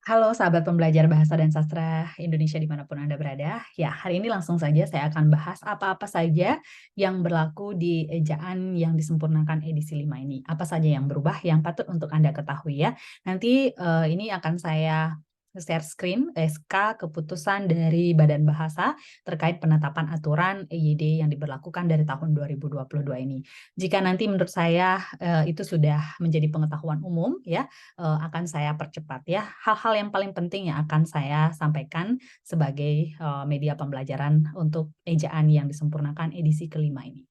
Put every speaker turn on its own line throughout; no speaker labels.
Halo sahabat pembelajar bahasa dan sastra Indonesia dimanapun Anda berada. Ya, hari ini langsung saja saya akan bahas apa-apa saja yang berlaku di ejaan yang disempurnakan edisi 5 ini. Apa saja yang berubah yang patut untuk Anda ketahui ya. Nanti ini akan saya share screen SK keputusan dari Badan Bahasa terkait penetapan aturan EYD yang diberlakukan dari tahun 2022 ini. Jika nanti menurut saya itu sudah menjadi pengetahuan umum ya, akan saya percepat ya. Hal-hal yang paling penting yang akan saya sampaikan sebagai media pembelajaran untuk ejaan yang disempurnakan edisi kelima ini.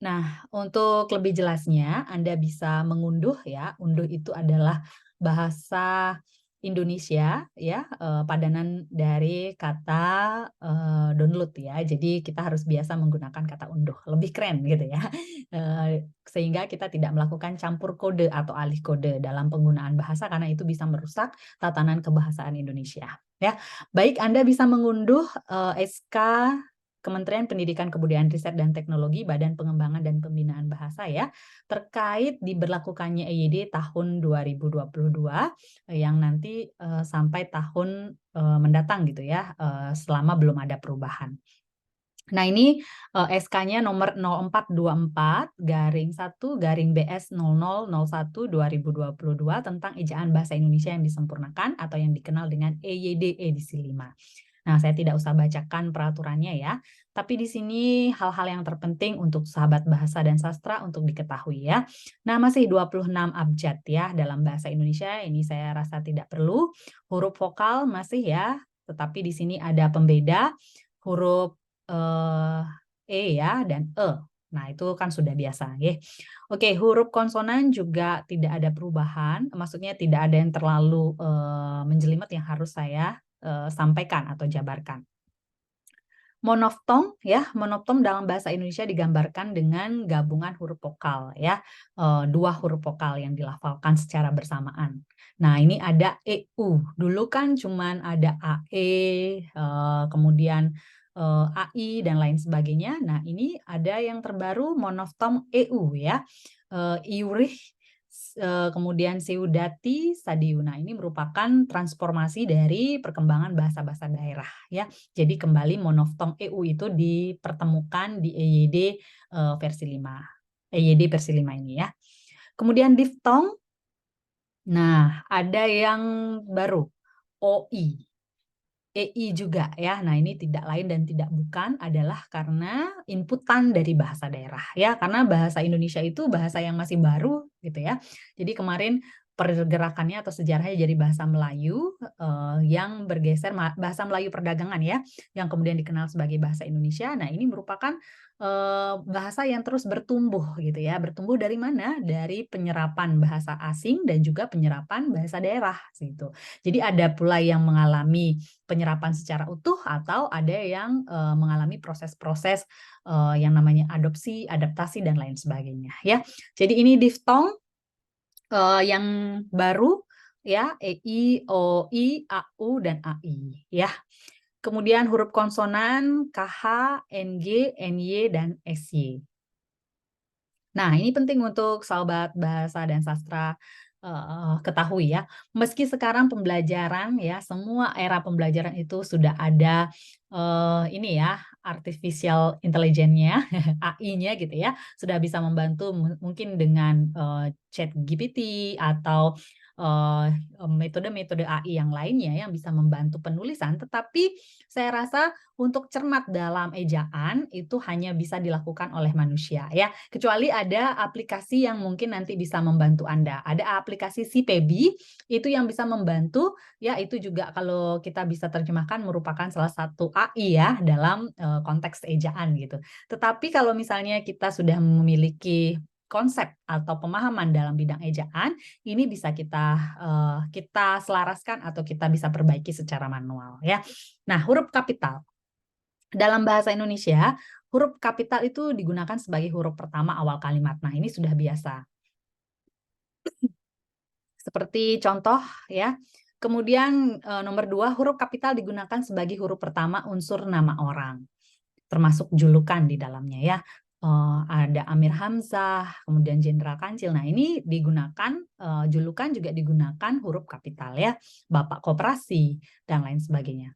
Nah, untuk lebih jelasnya Anda bisa mengunduh ya. Unduh itu adalah bahasa Indonesia ya, padanan dari kata download ya. Jadi kita harus biasa menggunakan kata unduh, lebih keren gitu ya. Sehingga kita tidak melakukan campur kode atau alih kode dalam penggunaan bahasa karena itu bisa merusak tatanan kebahasaan Indonesia ya. Baik, Anda bisa mengunduh SK Kementerian Pendidikan Kebudayaan Riset dan Teknologi Badan Pengembangan dan Pembinaan Bahasa ya, terkait diberlakukannya EYD tahun 2022 yang nanti sampai tahun mendatang gitu ya, selama belum ada perubahan. Nah ini SK-nya nomor 0424-1-BS0001-2022 tentang ejaan bahasa Indonesia yang disempurnakan atau yang dikenal dengan EYD edisi 5. Nah, saya tidak usah bacakan peraturannya ya, tapi di sini hal-hal yang terpenting untuk sahabat bahasa dan sastra untuk diketahui ya. Nah, masih 26 abjad ya dalam bahasa Indonesia, ini saya rasa tidak perlu. Huruf vokal masih ya, tetapi di sini ada pembeda huruf E ya dan E. Nah, itu kan sudah biasa ya. Oke, huruf konsonan juga tidak ada perubahan, maksudnya tidak ada yang terlalu menjelimet yang harus saya sampaikan atau jabarkan. Monoftong ya, monoftong dalam bahasa Indonesia digambarkan dengan gabungan huruf vokal ya, dua huruf vokal yang dilafalkan secara bersamaan. Nah, ini ada EU. Dulu kan cuman ada AE, kemudian AI dan lain sebagainya. Nah, ini ada yang terbaru monoftong EU ya. Iurih kemudian Seudati Sadiu. Nah, ini merupakan transformasi dari perkembangan bahasa-bahasa daerah ya. Jadi kembali monoftong EU itu dipertemukan di EYD versi 5. EYD versi 5 ini ya. Kemudian diftong, nah ada yang baru, OI. EI juga ya. Nah, ini tidak lain dan tidak bukan adalah karena inputan dari bahasa daerah ya. Karena bahasa Indonesia itu bahasa yang masih baru gitu ya. Jadi kemarin pergerakannya atau sejarahnya jadi bahasa Melayu yang bergeser bahasa Melayu perdagangan ya, yang kemudian dikenal sebagai bahasa Indonesia. Nah, ini merupakan bahasa yang terus bertumbuh gitu ya. Bertumbuh dari mana? Dari penyerapan bahasa asing dan juga penyerapan bahasa daerah gitu. Jadi ada pula yang mengalami penyerapan secara utuh atau ada yang mengalami proses-proses yang namanya adopsi, adaptasi dan lain sebagainya ya. Jadi ini diftong yang baru ya, EI, OI, AU dan AI ya. Kemudian huruf konsonan KH, NG, NY dan SY. Nah, ini penting untuk sahabat bahasa dan sastra ketahui ya. Meski sekarang pembelajaran ya, semua era pembelajaran itu sudah ada ini ya, artificial intelligence-nya, AI-nya gitu ya, sudah bisa membantu mungkin dengan chat GPT atau metode-metode AI yang lainnya yang bisa membantu penulisan, tetapi saya rasa untuk cermat dalam ejaan itu hanya bisa dilakukan oleh manusia ya. Kecuali ada aplikasi yang mungkin nanti bisa membantu Anda. Ada aplikasi si Pebi itu yang bisa membantu ya, itu juga kalau kita bisa terjemahkan merupakan salah satu AI ya dalam konteks ejaan gitu. Tetapi kalau misalnya kita sudah memiliki konsep atau pemahaman dalam bidang ejaan, ini bisa kita selaraskan atau kita bisa perbaiki secara manual ya. Nah, huruf kapital. Dalam bahasa Indonesia, huruf kapital itu digunakan sebagai huruf pertama awal kalimat. Nah, ini sudah biasa. Seperti contoh ya. Kemudian nomor 2, huruf kapital digunakan sebagai huruf pertama unsur nama orang, termasuk julukan di dalamnya ya. ada Amir Hamzah, kemudian Jenderal Kancil. Nah, ini digunakan julukan juga digunakan huruf kapital ya, Bapak Koperasi dan lain sebagainya.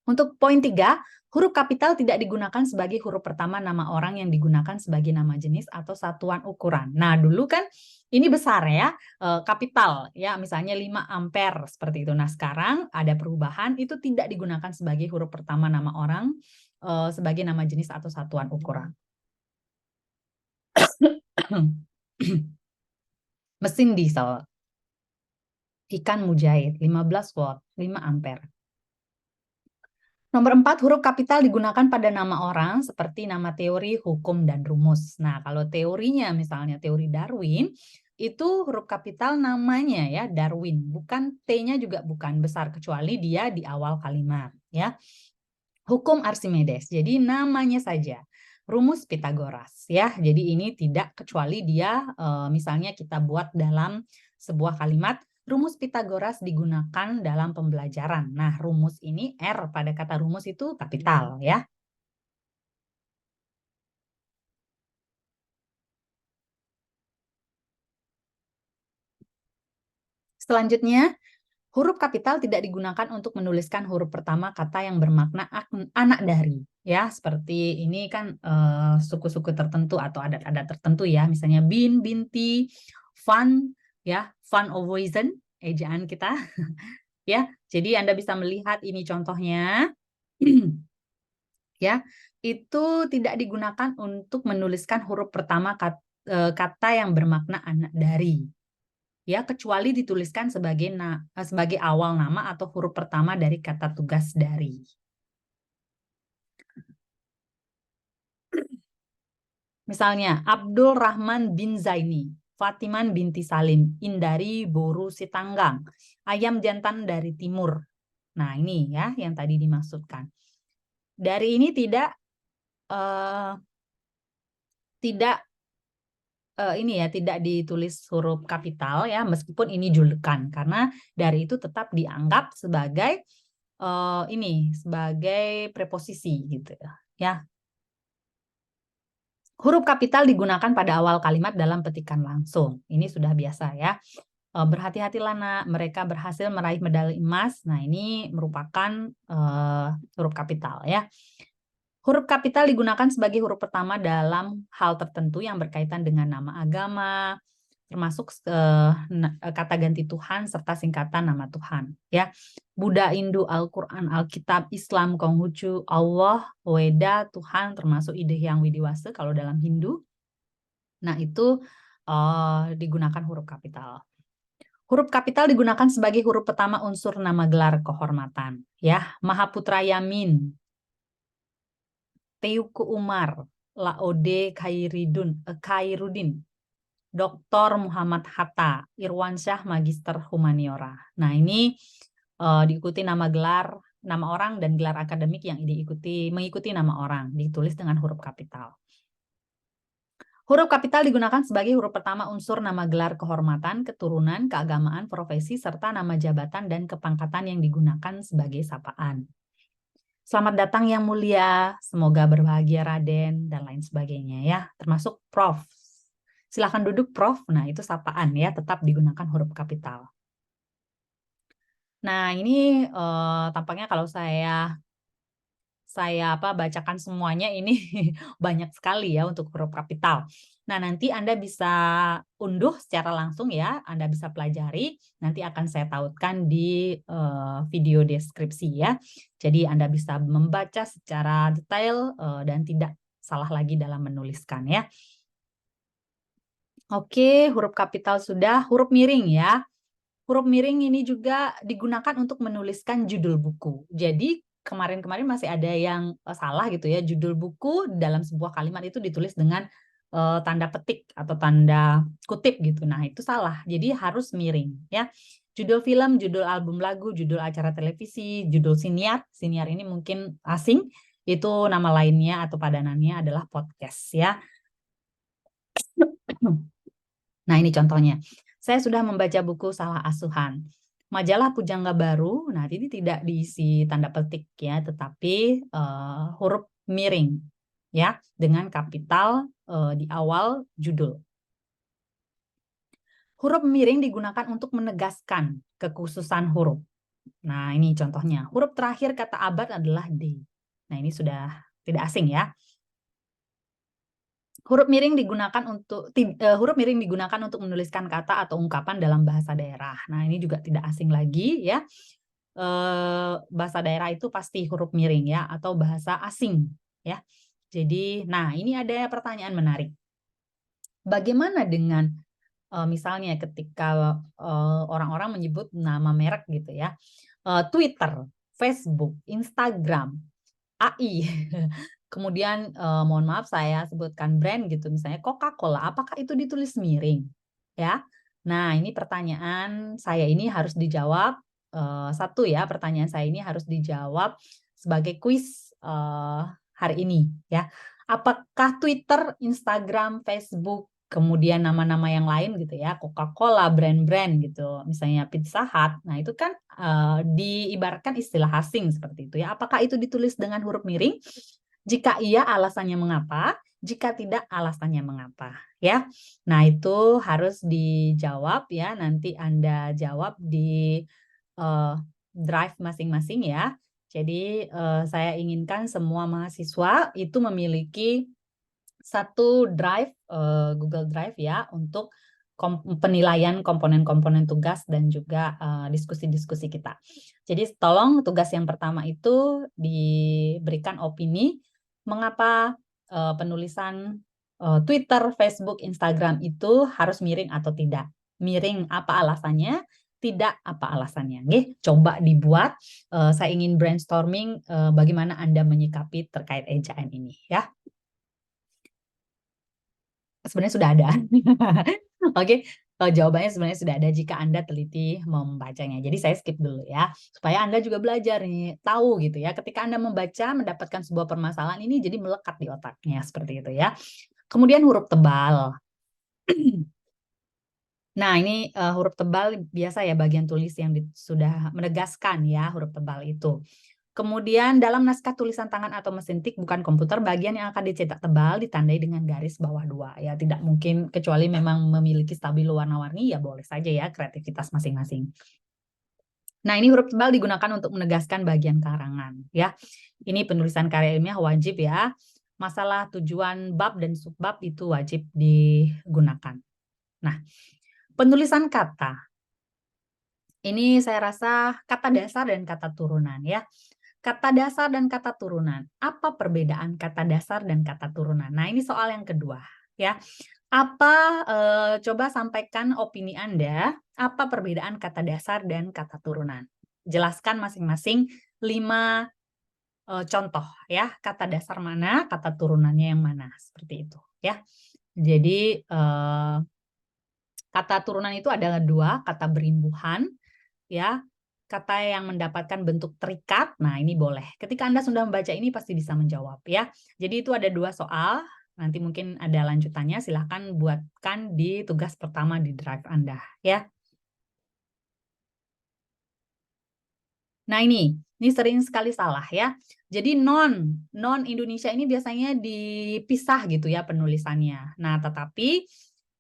Untuk poin 3, huruf kapital tidak digunakan sebagai huruf pertama nama orang yang digunakan sebagai nama jenis atau satuan ukuran. Nah, dulu kan ini besar ya, kapital ya, misalnya 5 ampere seperti itu. Nah, sekarang ada perubahan, itu tidak digunakan sebagai huruf pertama nama orang, sebagai nama jenis atau satuan ukuran. Mesin diesel, ikan mujair, 15 watt, 5 ampere. Nomor 4, huruf kapital digunakan pada nama orang seperti nama teori, hukum, dan rumus. Nah, kalau teorinya misalnya teori Darwin, itu huruf kapital namanya ya, Darwin. Bukan T-nya juga bukan besar, kecuali dia di awal kalimat. Ya. Hukum Archimedes, jadi namanya saja. Rumus Pitagoras. Ya, jadi ini tidak kecuali dia misalnya kita buat dalam sebuah kalimat, rumus Pitagoras digunakan dalam pembelajaran. Nah, rumus ini R pada kata rumus itu kapital ya. Selanjutnya, huruf kapital tidak digunakan untuk menuliskan huruf pertama kata yang bermakna anak dari. Ya, seperti ini kan suku-suku tertentu atau adat-adat tertentu ya, misalnya bin, binti, van, ya, van Ovoisen, ejaan kita. Ya, jadi Anda bisa melihat ini contohnya. Ya, itu tidak digunakan untuk menuliskan huruf pertama kata yang bermakna anak dari. Ya, kecuali dituliskan sebagai awal nama atau huruf pertama dari kata tugas dari. Misalnya, Abdul Rahman bin Zaini, Fatiman binti Salim, Indari Boru Sitanggang, ayam jantan dari timur. Nah, ini ya yang tadi dimaksudkan. Dari ini tidak ini ya tidak ditulis huruf kapital ya, meskipun ini julukan, karena dari itu tetap dianggap sebagai sebagai preposisi gitu ya. Huruf kapital digunakan pada awal kalimat dalam petikan langsung. Ini sudah biasa ya. Berhati-hatilah nak, mereka berhasil meraih medali emas. Nah, ini merupakan huruf kapital ya. Huruf kapital digunakan sebagai huruf pertama dalam hal tertentu yang berkaitan dengan nama agama, termasuk kata ganti Tuhan serta singkatan nama Tuhan. Ya, Buddha, Hindu, Al-Quran, Alkitab, Islam, Konghucu, Allah, Weda, Tuhan, termasuk ide yang widiwasa kalau dalam Hindu. Nah, itu digunakan huruf kapital. Huruf kapital digunakan sebagai huruf pertama unsur nama gelar kehormatan. Ya, Mahaputra Yamin, Teuku Umar, Laode Khairudin, Dr. Muhammad Hatta, Irwansyah Magister Humaniora. Nah, ini diikuti nama gelar, nama orang dan gelar akademik yang mengikuti nama orang, ditulis dengan huruf kapital. Huruf kapital digunakan sebagai huruf pertama unsur nama gelar kehormatan, keturunan, keagamaan, profesi, serta nama jabatan dan kepangkatan yang digunakan sebagai sapaan. Selamat datang yang mulia, semoga berbahagia Raden, dan lain sebagainya ya, termasuk Prof. Silakan duduk Prof. Nah, itu sapaan ya, tetap digunakan huruf kapital. Nah, ini tampaknya kalau saya bacakan semuanya ini banyak sekali ya untuk huruf kapital. Nah, nanti Anda bisa unduh secara langsung ya, Anda bisa pelajari, nanti akan saya tautkan di video deskripsi ya. Jadi Anda bisa membaca secara detail dan tidak salah lagi dalam menuliskan ya. Oke, huruf kapital sudah, huruf miring ya. Huruf miring ini juga digunakan untuk menuliskan judul buku. Jadi kemarin-kemarin masih ada yang salah gitu ya, judul buku dalam sebuah kalimat itu ditulis dengan tanda petik atau tanda kutip gitu. Nah, itu salah. Jadi harus miring ya. Judul film, judul album lagu, judul acara televisi, judul siniar. Siniar ini mungkin asing. Itu nama lainnya atau padanannya adalah podcast ya. Nah, ini contohnya. Saya sudah membaca buku Salah Asuhan. Majalah Pujangga Baru, nah ini tidak diisi tanda petik ya, tetapi huruf miring. ya, dengan kapital di awal judul. Huruf miring digunakan untuk menegaskan kekhususan huruf. Nah, ini contohnya. Huruf terakhir kata abad adalah D. Nah, ini sudah tidak asing ya. Huruf miring digunakan untuk menuliskan kata atau ungkapan dalam bahasa daerah. Nah, ini juga tidak asing lagi ya. Bahasa daerah itu pasti huruf miring ya, atau bahasa asing ya. Jadi, nah ini ada pertanyaan menarik. Bagaimana dengan misalnya ketika orang-orang menyebut nama merek gitu ya, Twitter, Facebook, Instagram, AI, kemudian mohon maaf saya sebutkan brand gitu, misalnya Coca-Cola, apakah itu ditulis miring? Ya, nah ini pertanyaan saya ini harus dijawab satu ya, pertanyaan saya ini harus dijawab sebagai kuis hari ini ya. Apakah Twitter, Instagram, Facebook, kemudian nama-nama yang lain gitu ya, Coca-Cola, brand-brand gitu, misalnya Pizza Hut. Nah, itu kan diibaratkan istilah asing seperti itu ya. Apakah itu ditulis dengan huruf miring? Jika iya, alasannya mengapa? Jika tidak, alasannya mengapa? Ya. Nah, itu harus dijawab ya. Nanti Anda jawab di drive masing-masing ya. Jadi saya inginkan semua mahasiswa itu memiliki satu drive Google Drive ya untuk penilaian komponen-komponen tugas dan juga diskusi-diskusi kita. Jadi tolong tugas yang pertama itu diberikan opini mengapa penulisan Twitter, Facebook, Instagram itu harus miring atau tidak. Miring apa alasannya? Tidak apa alasannya. Oke, coba dibuat. Saya ingin brainstorming bagaimana Anda menyikapi terkait ejaan ini ya. Sebenarnya sudah ada. Oke, jawabannya sebenarnya sudah ada jika Anda teliti membacanya. Jadi saya skip dulu ya, supaya Anda juga belajar nih, tahu gitu ya. Ketika Anda membaca, mendapatkan sebuah permasalahan ini jadi melekat di otaknya seperti itu ya. Kemudian huruf tebal. Nah, ini huruf tebal biasa ya bagian tulis yang sudah menegaskan ya huruf tebal itu. Kemudian dalam naskah tulisan tangan atau mesin tik bukan komputer, bagian yang akan dicetak tebal ditandai dengan garis bawah 2. Ya, tidak mungkin kecuali memang memiliki stabilo warna-warni, ya boleh saja ya kreativitas masing-masing. Nah, ini huruf tebal digunakan untuk menegaskan bagian karangan. Ya, ini penulisan karya ilmiah wajib ya. Masalah tujuan bab dan subbab itu wajib digunakan. Nah, penulisan kata. Ini saya rasa kata dasar dan kata turunan ya. Kata dasar dan kata turunan. Apa perbedaan kata dasar dan kata turunan? Nah, ini soal yang kedua ya. Apa coba sampaikan opini Anda, apa perbedaan kata dasar dan kata turunan? Jelaskan masing-masing 5 contoh ya, kata dasar mana, kata turunannya yang mana, seperti itu ya. Jadi kata turunan itu adalah 2, kata berimbuhan ya, kata yang mendapatkan bentuk terikat. Nah, ini boleh. Ketika Anda sudah membaca ini pasti bisa menjawab ya. Jadi itu ada 2 soal, nanti mungkin ada lanjutannya, silahkan buatkan di tugas pertama di drive Anda ya. Nah, ini sering sekali salah ya. Jadi non Indonesia ini biasanya dipisah gitu ya penulisannya. Nah, tetapi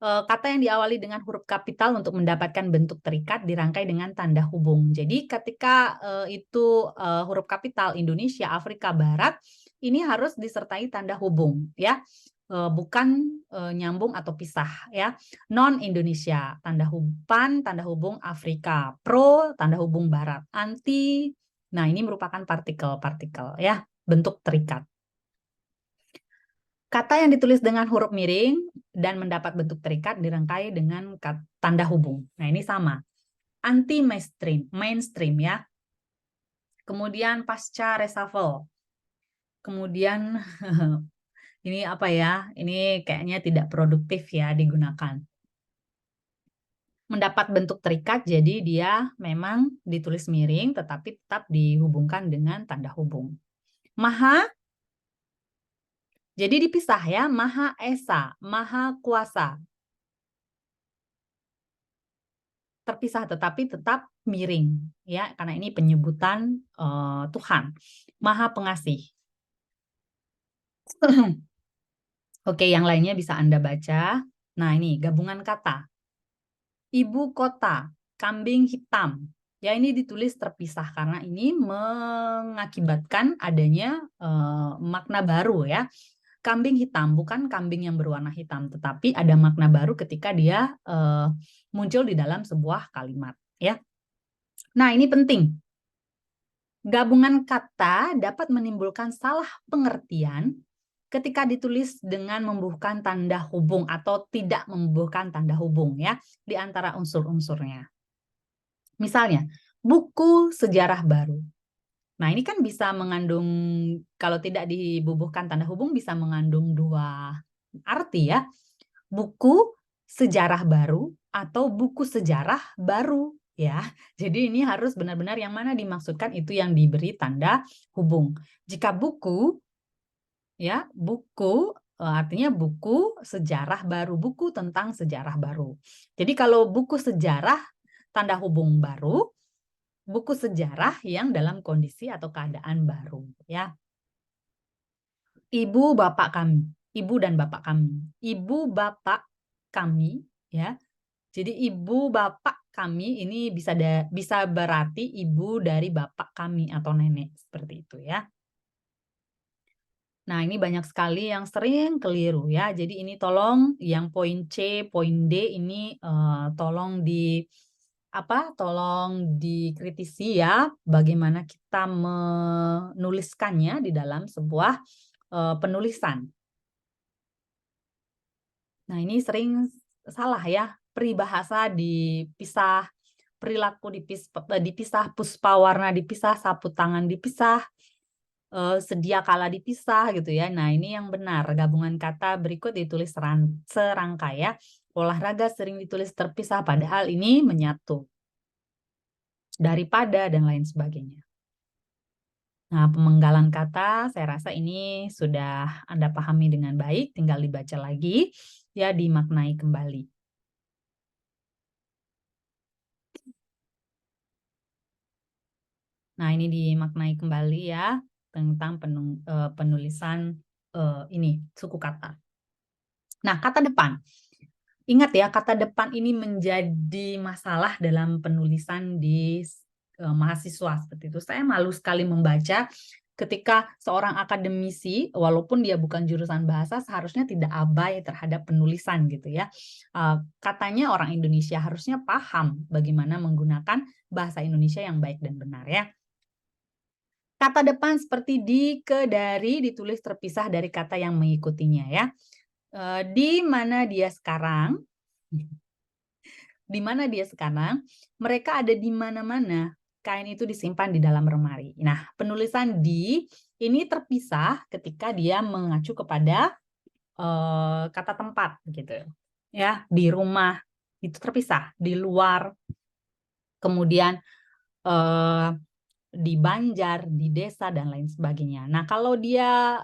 kata yang diawali dengan huruf kapital untuk mendapatkan bentuk terikat dirangkai dengan tanda hubung. Jadi ketika itu huruf kapital Indonesia, Afrika Barat, ini harus disertai tanda hubung ya. Bukan nyambung atau pisah ya. Non Indonesia, tanda hubung Afrika, pro tanda hubung Barat, anti. Nah, ini merupakan partikel-partikel ya, bentuk terikat. Kata yang ditulis dengan huruf miring dan mendapat bentuk terikat dirangkai dengan tanda hubung. Nah, ini sama. Anti mainstream ya. Kemudian pasca reshuffle. Kemudian ini apa ya? Ini kayaknya tidak produktif ya digunakan. Mendapat bentuk terikat, jadi dia memang ditulis miring tetapi tetap dihubungkan dengan tanda hubung. Maha, jadi dipisah ya, Maha Esa, Maha Kuasa. Terpisah tetapi tetap miring ya, karena ini penyebutan Tuhan. Maha Pengasih. Oke, yang lainnya bisa Anda baca. Nah, ini gabungan kata. Ibu kota, kambing hitam. Ya, ini ditulis terpisah karena ini mengakibatkan adanya makna baru ya. Kambing hitam bukan kambing yang berwarna hitam, tetapi ada makna baru ketika dia muncul di dalam sebuah kalimat ya. Nah, ini penting. Gabungan kata dapat menimbulkan salah pengertian ketika ditulis dengan membubuhkan tanda hubung atau tidak membubuhkan tanda hubung ya di antara unsur-unsurnya. Misalnya, buku sejarah baru. Nah, ini kan bisa mengandung, kalau tidak dibubuhkan tanda hubung, bisa mengandung dua arti ya. Buku sejarah baru atau buku sejarah baru ya. Jadi ini harus benar-benar yang mana dimaksudkan itu yang diberi tanda hubung. Jika buku ya, buku artinya buku sejarah baru, buku tentang sejarah baru. Jadi kalau buku sejarah tanda hubung baru, buku sejarah yang dalam kondisi atau keadaan baru ya. Ibu bapak kami, ibu dan bapak kami. Ibu bapak kami ya. Jadi ibu bapak kami ini bisa berarti ibu dari bapak kami atau nenek seperti itu ya. Nah, ini banyak sekali yang sering keliru ya. Jadi ini tolong yang poin C, poin D ini tolong tolong dikritisi ya, bagaimana kita menuliskannya di dalam sebuah penulisan. Nah, ini sering salah ya, peribahasa dipisah, perilaku dipisah, puspa warna dipisah, sapu tangan dipisah, sedia kala dipisah gitu ya. Nah, ini yang benar. Gabungan kata berikut ditulis serangkai ya. Olahraga sering ditulis terpisah, padahal ini menyatu. Daripada dan lain sebagainya. Nah, pemenggalan kata saya rasa ini sudah Anda pahami dengan baik, tinggal dibaca lagi, ya dimaknai kembali. Nah, ini dimaknai kembali ya, tentang penulisan ini, suku kata. Nah, kata depan. Ingat ya, kata depan ini menjadi masalah dalam penulisan di mahasiswa seperti itu. Saya malu sekali membaca ketika seorang akademisi, walaupun dia bukan jurusan bahasa, seharusnya tidak abai terhadap penulisan gitu ya. Katanya orang Indonesia harusnya paham bagaimana menggunakan bahasa Indonesia yang baik dan benar ya. Kata depan seperti di, ke, dari ditulis terpisah dari kata yang mengikutinya ya. Di mana dia sekarang, di mana dia sekarang, mereka ada di mana-mana. Kain itu disimpan di dalam lemari. Nah, penulisan di ini terpisah ketika dia mengacu kepada kata tempat gitu. Ya, di rumah itu terpisah, di luar, kemudian di Banjar, di desa dan lain sebagainya. Nah, kalau dia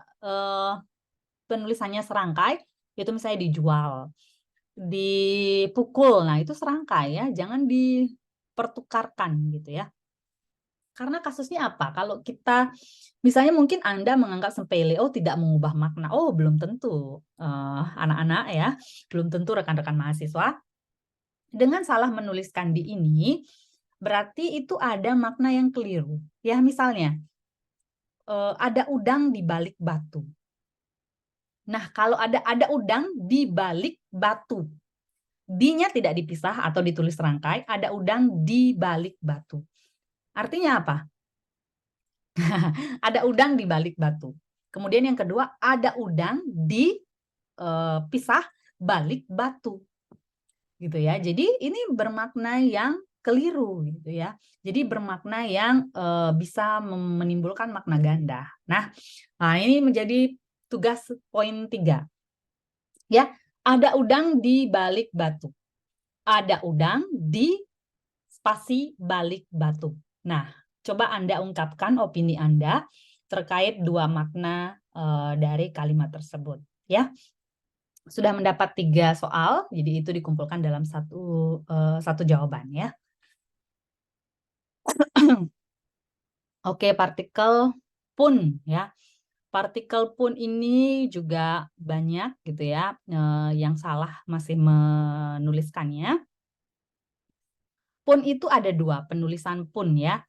penulisannya serangkai, itu misalnya dijual, dipukul. Nah, itu serangkai ya, jangan dipertukarkan gitu ya. Karena kasusnya apa? Kalau kita misalnya mungkin Anda menganggap sepele, oh tidak mengubah makna. Oh, belum tentu anak-anak ya, belum tentu rekan-rekan mahasiswa. Dengan salah menuliskan di ini, berarti itu ada makna yang keliru. Ya, misalnya ada udang di balik batu. Nah, kalau ada udang di balik batu. Di-nya tidak dipisah atau ditulis rangkai, ada udang di balik batu. Artinya apa? Ada udang di balik batu. Kemudian yang kedua, ada udang di pisah balik batu. Gitu ya. Jadi ini bermakna yang keliru gitu ya. Jadi bermakna yang bisa menimbulkan makna ganda. Nah, ini menjadi tugas poin 3. Ya, ada udang di balik batu. Ada udang di spasi balik batu. Nah, coba Anda ungkapkan opini Anda terkait dua makna dari kalimat tersebut. Ya, sudah mendapat 3 soal, jadi itu dikumpulkan dalam satu jawaban ya. Oke, partikel pun ya. Partikel pun ini juga banyak gitu ya, yang salah masih menuliskannya. Pun itu ada 2 penulisan pun ya.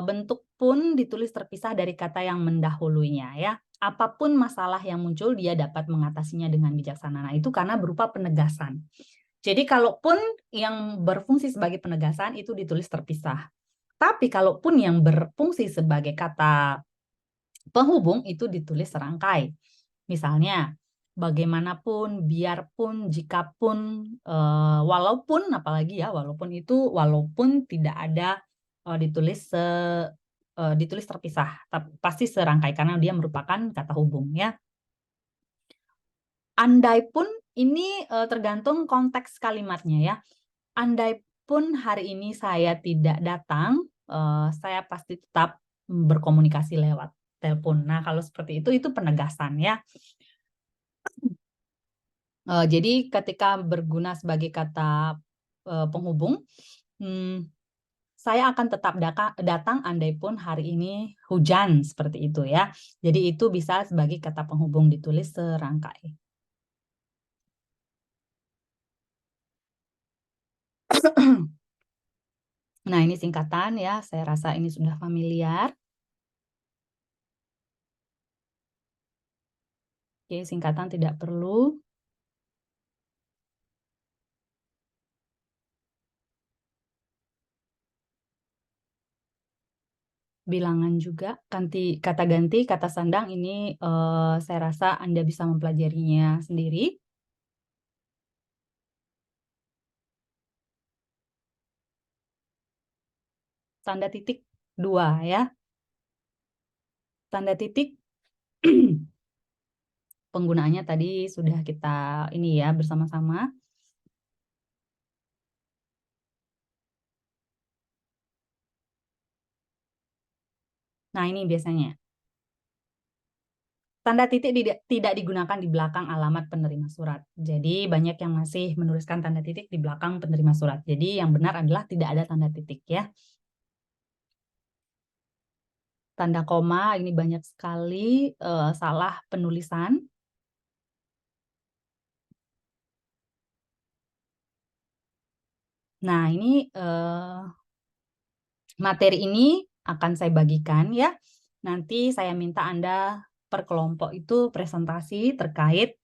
Bentuk pun ditulis terpisah dari kata yang mendahulunya ya. Apapun masalah yang muncul dia dapat mengatasinya dengan bijaksana. Nah, itu karena berupa penegasan. Jadi kalaupun yang berfungsi sebagai penegasan itu ditulis terpisah. Tapi kalaupun yang berfungsi sebagai kata penghubung itu ditulis serangkai. Misalnya, bagaimanapun, biarpun, jikapun, walaupun, apalagi ya, walaupun itu, walaupun tidak ada ditulis terpisah, tapi pasti serangkai karena dia merupakan kata hubung ya. Andai pun ini tergantung konteks kalimatnya ya. Andai pun hari ini saya tidak datang, saya pasti tetap berkomunikasi lewat telepon. Nah, kalau seperti itu penegasan ya. Jadi ketika berguna sebagai kata penghubung, saya akan tetap datang andai pun hari ini hujan, seperti itu ya. Jadi itu bisa sebagai kata penghubung ditulis serangkai. Nah, ini singkatan ya, saya rasa ini sudah familiar. Oke, singkatan tidak perlu. Bilangan juga, kata ganti, kata sandang ini saya rasa Anda bisa mempelajarinya sendiri. Tanda titik 2 ya. Tanda titik penggunaannya tadi sudah kita ini ya bersama-sama. Nah, ini biasanya. Tanda titik tidak digunakan di belakang alamat penerima surat. Jadi banyak yang masih menuliskan tanda titik di belakang penerima surat. Jadi yang benar adalah tidak ada tanda titik ya. Tanda koma ini banyak sekali salah penulisan. Nah, ini materi ini akan saya bagikan ya. Nanti saya minta Anda per kelompok itu presentasi terkait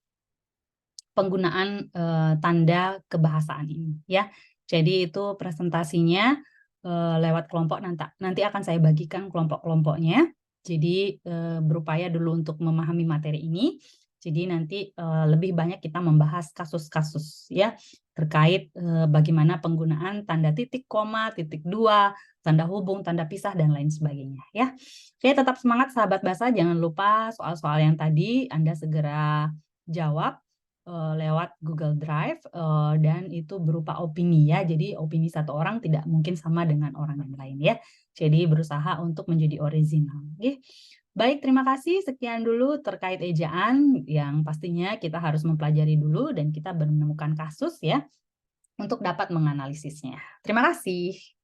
penggunaan tanda kebahasaan ini ya. Jadi itu presentasinya lewat kelompok, nanti akan saya bagikan kelompok-kelompoknya. Jadi berupaya dulu untuk memahami materi ini. Jadi nanti lebih banyak kita membahas kasus-kasus ya terkait bagaimana penggunaan tanda titik, koma, titik dua, tanda hubung, tanda pisah dan lain sebagainya ya. Oke, tetap semangat sahabat bahasa. Jangan lupa soal-soal yang tadi Anda segera jawab lewat Google Drive dan itu berupa opini ya. Jadi opini satu orang tidak mungkin sama dengan orang yang lain ya. Jadi berusaha untuk menjadi original. Oke. Baik, terima kasih. Sekian dulu terkait ejaan yang pastinya kita harus mempelajari dulu dan kita menemukan kasus ya untuk dapat menganalisisnya. Terima kasih.